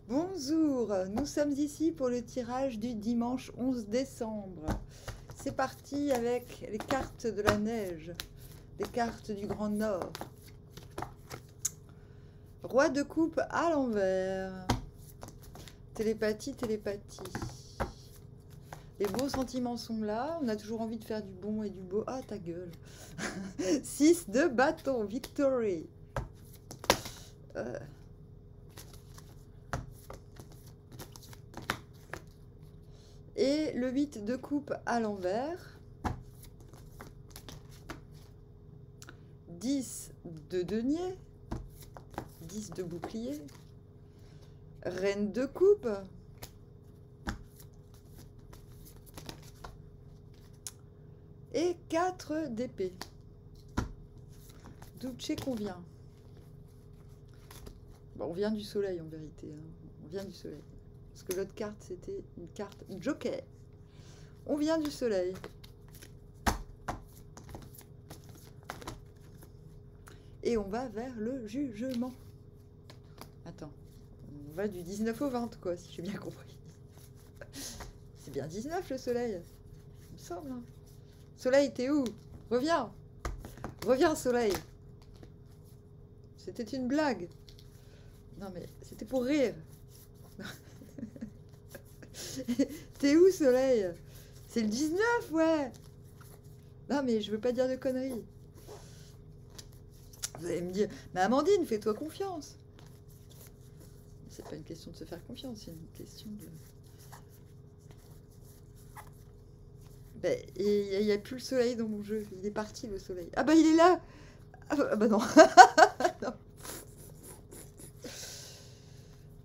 Bonjour, nous sommes ici pour le tirage du dimanche 11 décembre. C'est parti avec les cartes de la neige, les cartes du Grand Nord. Roi de coupe à l'envers. Télépathie, télépathie. Les beaux sentiments sont là, on a toujours envie de faire du bon et du beau. Ah, ta gueule. 6 de bâton, victory. Et le 8 de coupe à l'envers. 10 de denier. 10 de bouclier. Reine de coupe. Et 4 d'épée. Duce convient. Bon, on vient du soleil en vérité. Hein. On vient du soleil. Parce que l'autre carte, c'était une carte joker. On vient du soleil. Et on va vers le jugement. Attends. On va du 19 au 20, quoi, si j'ai bien compris. C'est bien 19, le soleil. Il me semble. Hein. Soleil, t'es où? Reviens. Reviens, soleil. C'était une blague. Non, mais c'était pour rire. T'es où, soleil? C'est le 19, ouais. Non, mais je veux pas dire de conneries. Vous allez me dire, mais Amandine, fais-toi confiance. C'est pas une question de se faire confiance, c'est une question de... Ben, il n'y a plus le soleil dans mon jeu. Il est parti, le soleil. Ah bah, il est là. Ah bah non. Non.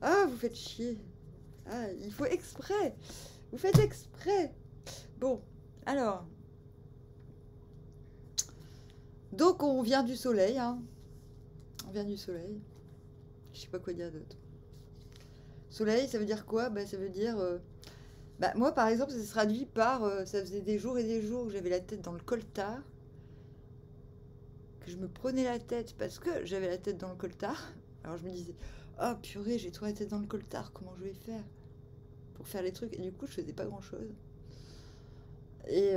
Ah, vous faites chier. Ah, il faut exprès. Vous faites exprès. Bon, alors. Donc, on vient du soleil. Hein. On vient du soleil. Je sais pas quoi dire d'autre. Soleil, ça veut dire quoi? Bah, ça veut dire... Bah, moi, par exemple, ça se traduit par... ça faisait des jours et des jours que j'avais la tête dans le coltard. Que je me prenais la tête parce que j'avais la tête dans le coltard. Alors, je me disais... Oh purée, j'ai trop la tête dans le coltard, comment je vais faire pour faire les trucs? Et du coup, je faisais pas grand chose. Et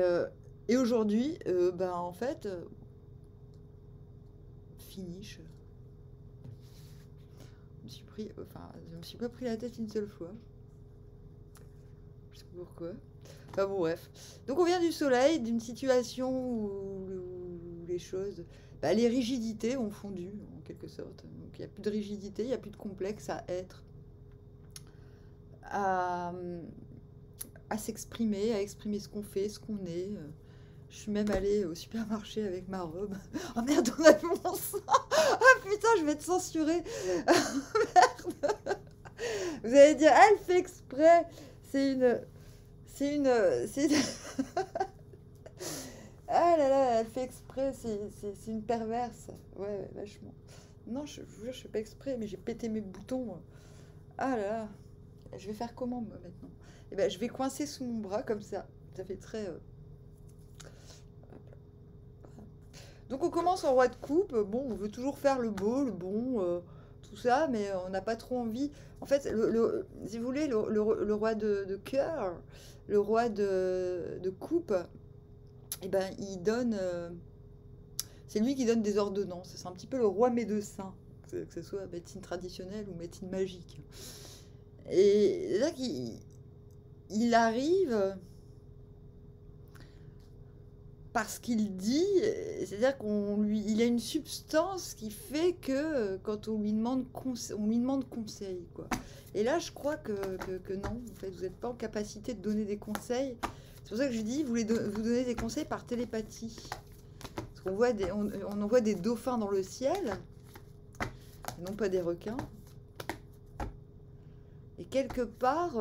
aujourd'hui, ben en fait, finish. Je me suis pas pris la tête une seule fois. Je sais pas pourquoi. Enfin bon, bref. Donc on vient du soleil, d'une situation où les choses, bah, les rigidités ont fondu en quelque sorte. Donc il n'y a plus de rigidité, il n'y a plus de complexe à être, à s'exprimer, à exprimer ce qu'on fait, ce qu'on est. Je suis même allée au supermarché avec ma robe. Oh merde, on a vu mon sang. Ah putain, je vais te censurer. Merde. Vous allez dire, elle fait exprès. C'est une... Ah là là, elle fait exprès, c'est une perverse. Ouais, vachement. Non, je vous jure, je fais pas exprès, mais j'ai pété mes boutons. Ah là là. Je vais faire comment, moi, maintenant? Eh ben, je vais coincer sous mon bras, comme ça. Ça fait très... Donc, on commence en roi de coupe. Bon, on veut toujours faire le beau, le bon, tout ça, mais on n'a pas trop envie. En fait, si vous voulez, le roi de cœur, le roi de coupe, eh ben, il donne... c'est lui qui donne des ordonnances. C'est un petit peu le roi médecin, que ce soit médecine traditionnelle ou médecine magique. Et là, il arrive parce qu'il dit, c'est-à-dire il a une substance qui fait que quand on lui demande conseil, quoi. Et là, je crois que non, en fait, vous n'êtes pas en capacité de donner des conseils. C'est pour ça que je dis, vous donnez des conseils par télépathie. Parce qu'on voit on envoie des dauphins dans le ciel, et non pas des requins. Et quelque part,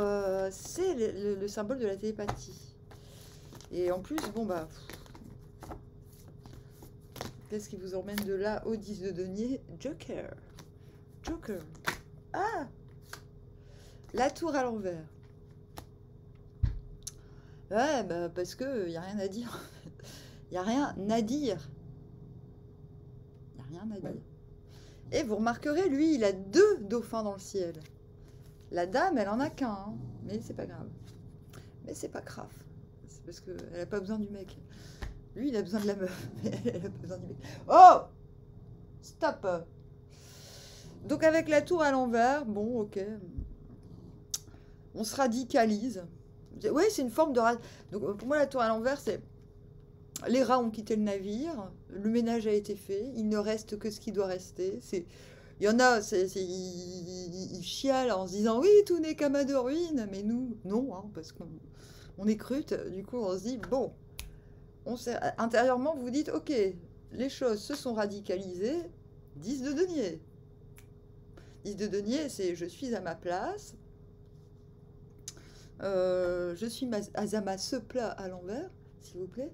c'est le symbole de la télépathie. Et en plus, bon bah... Qu'est-ce qui vous emmène de là au 10 de denier? Joker. Joker. Ah! La tour à l'envers. Ouais, bah parce que y a rien à dire. Y a rien à dire. Y a rien à dire. Et vous remarquerez, lui, il a 2 dauphins dans le ciel. La dame, elle en a qu'un, hein, mais c'est pas grave. Mais c'est pas grave. C'est parce qu'elle a pas besoin du mec. Lui, il a besoin de la meuf, mais elle a pas besoin du mec. Oh! Stop! Donc avec la tour à l'envers, bon, ok. On se radicalise. Oui, c'est une forme de... Donc pour moi, la tour à l'envers, c'est... Les rats ont quitté le navire, le ménage a été fait, il ne reste que ce qui doit rester. Il y en a, ils chialent en se disant oui, tout n'est qu'amas de ruines, mais nous, non, hein, parce qu'on écrute. Du coup, on se dit bon, intérieurement, vous dites ok, les choses se sont radicalisées. 10 de denier. 10 de denier, c'est je suis à ma place. Je suis à ma ce plat à l'envers, s'il vous plaît.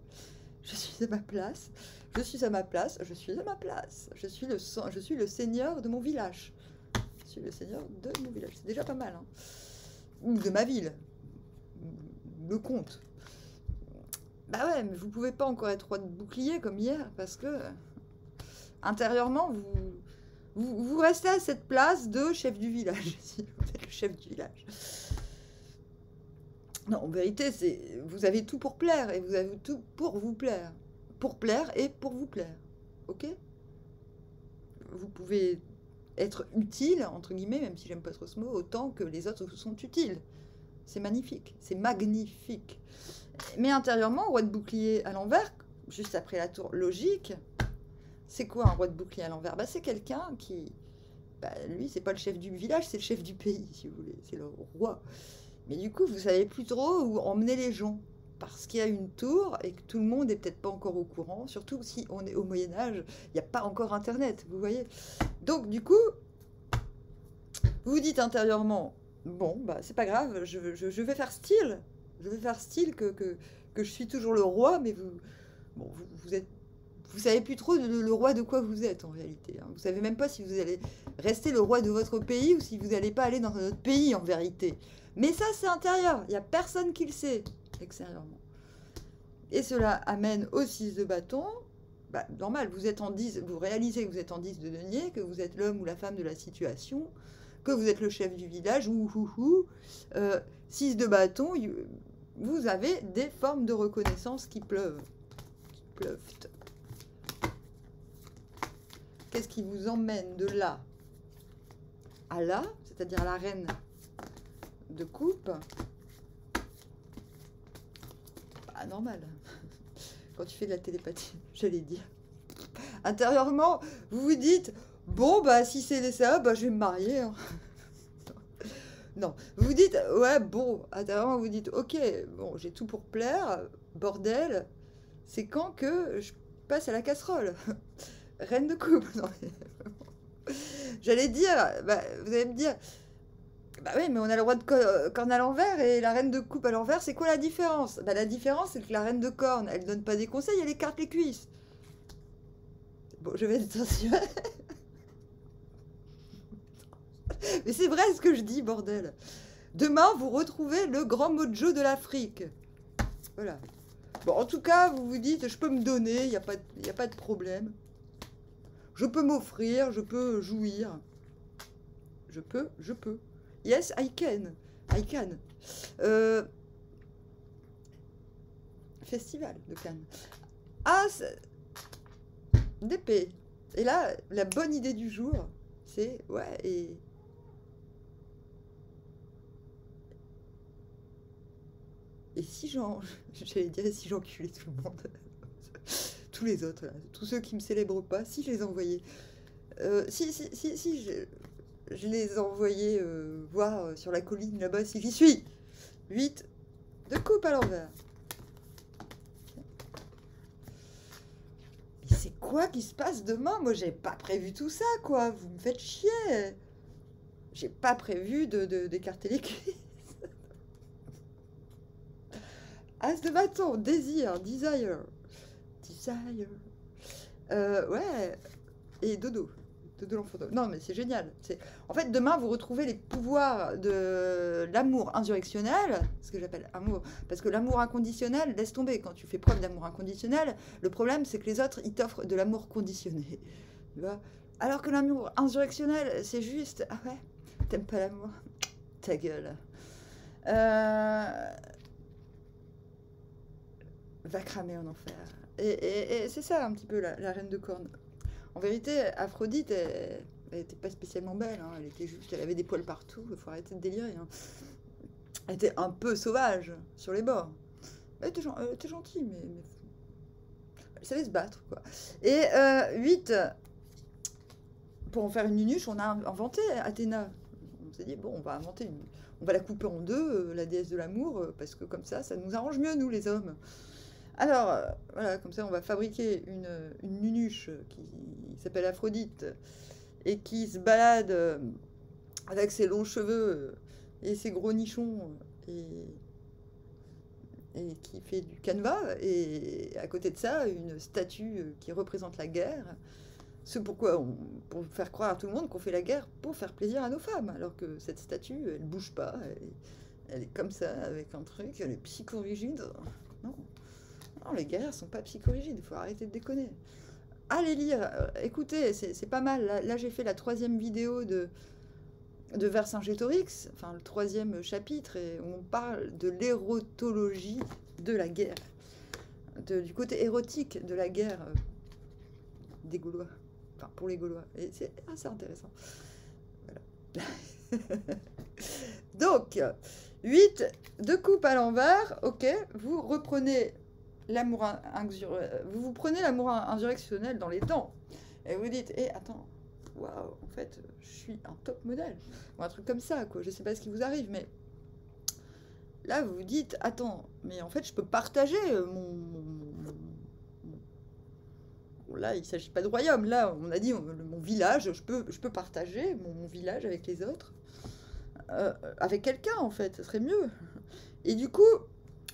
Je suis à ma place. Je suis à ma place. Je suis à ma place. Je suis le seigneur de mon village. Je suis le seigneur de mon village. C'est déjà pas mal. Hein. Ou de ma ville. Le comte. Bah ouais, mais vous pouvez pas encore être roi de bouclier comme hier parce que intérieurement, vous restez à cette place de chef du village. Si vous êtes le chef du village. Non, en vérité, vous avez tout pour plaire et vous avez tout pour vous plaire. Pour plaire et pour vous plaire. Ok? Vous pouvez être utile, entre guillemets, même si j'aime pas trop ce mot, autant que les autres sont utiles. C'est magnifique. C'est magnifique. Mais intérieurement, roi de bouclier à l'envers, juste après la tour logique, c'est quoi un roi de bouclier à l'envers? Bah, c'est quelqu'un qui... Bah, lui, c'est pas le chef du village, c'est le chef du pays, si vous voulez. C'est le roi. Mais du coup, vous savez plus trop où emmener les gens. Parce qu'il y a une tour et que tout le monde n'est peut-être pas encore au courant. Surtout si on est au Moyen-Âge, il n'y a pas encore Internet, vous voyez. Donc, du coup, vous vous dites intérieurement, bon, bah, c'est pas grave, je vais faire style. Je vais faire style que je suis toujours le roi, mais vous savez plus trop le roi de quoi vous êtes en réalité. Hein. Vous savez même pas si vous allez rester le roi de votre pays ou si vous n'allez pas aller dans un autre pays en vérité. Mais ça, c'est intérieur. Il n'y a personne qui le sait extérieurement. Et cela amène au 6 de bâton. Bah, normal, vous êtes en 10, vous réalisez que vous êtes en 10 de denier, que vous êtes l'homme ou la femme de la situation, que vous êtes le chef du village, 6 de bâton, vous avez des formes de reconnaissance qui pleuvent. Qu'est-ce qui vous emmène de là à là, c'est-à-dire à la reine de coupe? Pas normal. Quand tu fais de la télépathie, j'allais dire. Intérieurement, vous vous dites, bon, bah, si c'est ça, bah, je vais me marier. Hein. Non, vous vous dites, ouais, bon, intérieurement, vous dites, ok, bon, j'ai tout pour plaire, bordel, c'est quand que je passe à la casserole? Reine de coupe. J'allais dire, bah, vous allez me dire, bah oui, mais on a le roi de corne à l'envers et la reine de coupe à l'envers, c'est quoi la différence? Bah, la différence, c'est que la reine de corne, elle donne pas des conseils, elle écarte les cuisses. Bon, je vais être censurée. Mais c'est vrai ce que je dis, bordel. Demain, vous retrouvez le grand mojo de l'Afrique. Voilà. Bon, en tout cas, vous vous dites, je peux me donner, il n'y a pas de problème. Je peux m'offrir, je peux jouir. Je peux. Yes, I can. I can. Festival de Cannes. As d'épée. Et là, la bonne idée du jour, c'est... Ouais, et... Et si j'allais dire si j'enculais tout le monde, tous les autres, là, tous ceux qui me célèbrent pas, si je les envoyais, si je les envoyais voir sur la colline là-bas si j'y suis. 8 de coupe à l'envers. Mais c'est quoi qui se passe demain? Moi, j'ai pas prévu tout ça, quoi. Vous me faites chier. J'ai pas prévu d'écarter les cuisses. As de bâton, désir, desire. Ouais. Et dodo. Dodo l'enfant. Non, mais c'est génial. En fait, demain, vous retrouvez les pouvoirs de l'amour insurrectionnel, ce que j'appelle amour. Parce que l'amour inconditionnel, laisse tomber. Quand tu fais preuve d'amour inconditionnel, le problème, c'est que les autres, ils t'offrent de l'amour conditionné. Tu vois? Alors que l'amour insurrectionnel, c'est juste... Ah ouais, t'aimes pas l'amour? ta gueule. Va cramer en enfer. Et c'est ça un petit peu la reine de corne. En vérité, Aphrodite, elle était pas spécialement belle, hein. Elle était juste, elle avait des poils partout, il faut arrêter de délirer, hein. Elle était un peu sauvage sur les bords. Elle était gentille, mais elle savait se battre, quoi. Et 8, pour en faire une nunuche, on a inventé Athéna. On s'est dit, bon, on va la couper en deux, la déesse de l'amour, parce que comme ça nous arrange mieux, nous, les hommes. Alors, voilà, comme ça, on va fabriquer une nunuche qui s'appelle Aphrodite et qui se balade avec ses longs cheveux et ses gros nichons et qui fait du canevas. Et à côté de ça, une statue qui représente la guerre. Ce pourquoi pour faire croire à tout le monde qu'on fait la guerre pour faire plaisir à nos femmes, alors que cette statue, elle bouge pas, elle est comme ça, avec un truc, elle est psychorigide. Non. Non, les guerrières sont pas psychorigides, il faut arrêter de déconner. Allez lire, écoutez, c'est pas mal. Là j'ai fait la 3e vidéo de Vercingétorix, enfin le 3e chapitre, et on parle de l'érotologie de la guerre, du côté érotique de la guerre des Gaulois, enfin pour les Gaulois, et c'est assez intéressant. Voilà. Donc, 8 de coupe à l'envers, ok, vous reprenez l'amour vous prenez l'amour insurrectionnel dans les dents, et vous dites, attends, waouh, en fait, je suis un top modèle, ou un truc comme ça, quoi. Je sais pas ce qui vous arrive, mais là, vous vous dites, attends, mais en fait, je peux partager là, il s'agit pas de royaume, là, on a dit, mon village, je peux partager mon village avec les autres, avec quelqu'un, en fait, ce serait mieux. Et du coup,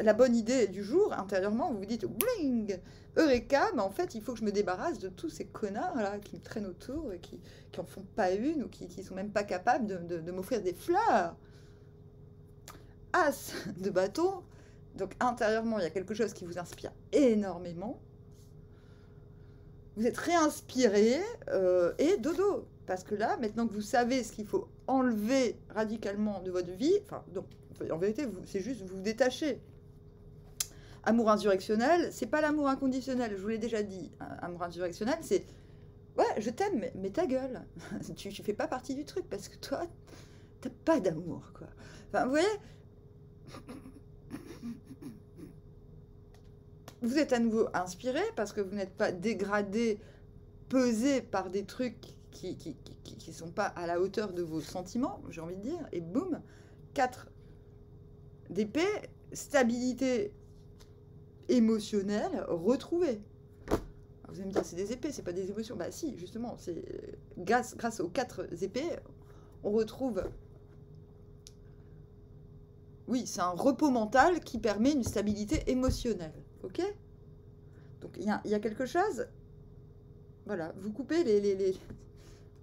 la bonne idée du jour, intérieurement, vous vous dites, bling, Eureka, mais en fait, il faut que je me débarrasse de tous ces connards là qui me traînent autour et qui en font pas une ou qui sont même pas capables de m'offrir des fleurs. As de bâton. Donc intérieurement, il y a quelque chose qui vous inspire énormément. Vous êtes réinspiré et dodo. Parce que là, maintenant que vous savez ce qu'il faut enlever radicalement de votre vie, enfin, donc, en vérité, c'est juste vous détacher. Amour insurrectionnel, c'est pas l'amour inconditionnel, je vous l'ai déjà dit. Amour insurrectionnel, c'est ouais, je t'aime, mais ta gueule. tu fais pas partie du truc parce que toi, t'as pas d'amour, quoi. Enfin, vous voyez, vous êtes à nouveau inspiré parce que vous n'êtes pas dégradé, pesé par des trucs qui sont pas à la hauteur de vos sentiments, j'ai envie de dire, et boum, 4 d'épée, stabilité émotionnelle retrouvée. Vous allez me dire, c'est des épées, c'est pas des émotions. Bah si, justement, c'est grâce aux 4 épées, on retrouve... Oui, c'est un repos mental qui permet une stabilité émotionnelle. Ok? Donc, il y a quelque chose... Voilà, vous coupez les...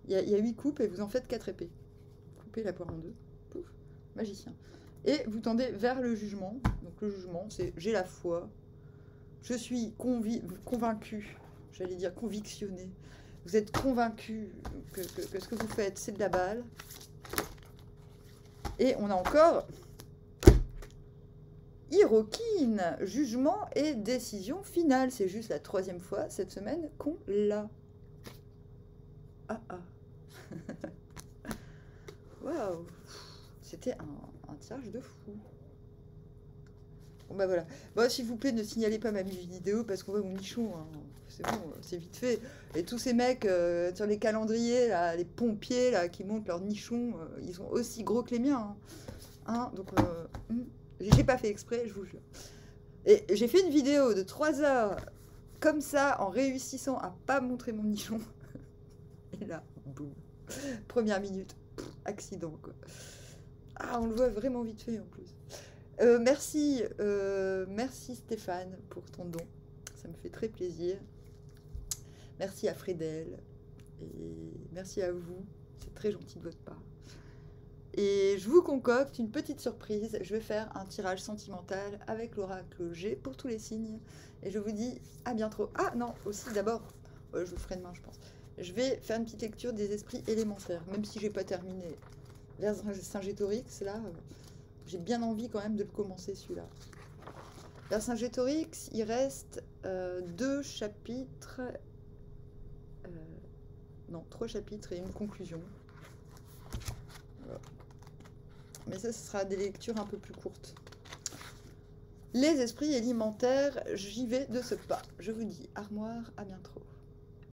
Il y a 8 coupes et vous en faites 4 épées. Coupez la poire en 2. Pouf, magicien. Et vous tendez vers le jugement. Donc le jugement, c'est j'ai la foi. Je suis convaincu, j'allais dire convictionné. Vous êtes convaincu que ce que vous faites, c'est de la balle. Et on a encore Hirokine, jugement et décision finale. C'est juste la 3e fois cette semaine qu'on l'a. Waouh, c'était un tirage de fou. Bon bah voilà. Bon, s'il vous plaît, ne signalez pas ma vidéo parce qu'on voit mon nichon. Hein. C'est bon, c'est vite fait. Et tous ces mecs sur les calendriers, là, les pompiers là, qui montent leurs nichons, ils sont aussi gros que les miens. Hein. Donc, j'ai pas fait exprès, je vous jure. Et j'ai fait une vidéo de 3 heures comme ça en réussissant à pas montrer mon nichon. Et là, boum. Première minute, accident quoi. Ah, on le voit vraiment vite fait en plus. Merci Stéphane pour ton don, ça me fait très plaisir. Merci à Frédel et merci à vous, c'est très gentil de votre part. Et je vous concocte une petite surprise, je vais faire un tirage sentimental avec l'oracle G pour tous les signes. Et je vous dis à bientôt. Ah non, aussi d'abord, je le ferai demain je pense. Je vais faire une petite lecture des esprits élémentaires, même si j'ai pas terminé. Vercingétorix, là, j'ai bien envie quand même de le commencer celui-là. Vercingétorix, il reste 2 chapitres, non, 3 chapitres et une conclusion. Voilà. Mais ça, ce sera des lectures un peu plus courtes. Les esprits élémentaires, j'y vais de ce pas. Je vous dis, armoire, à bientôt.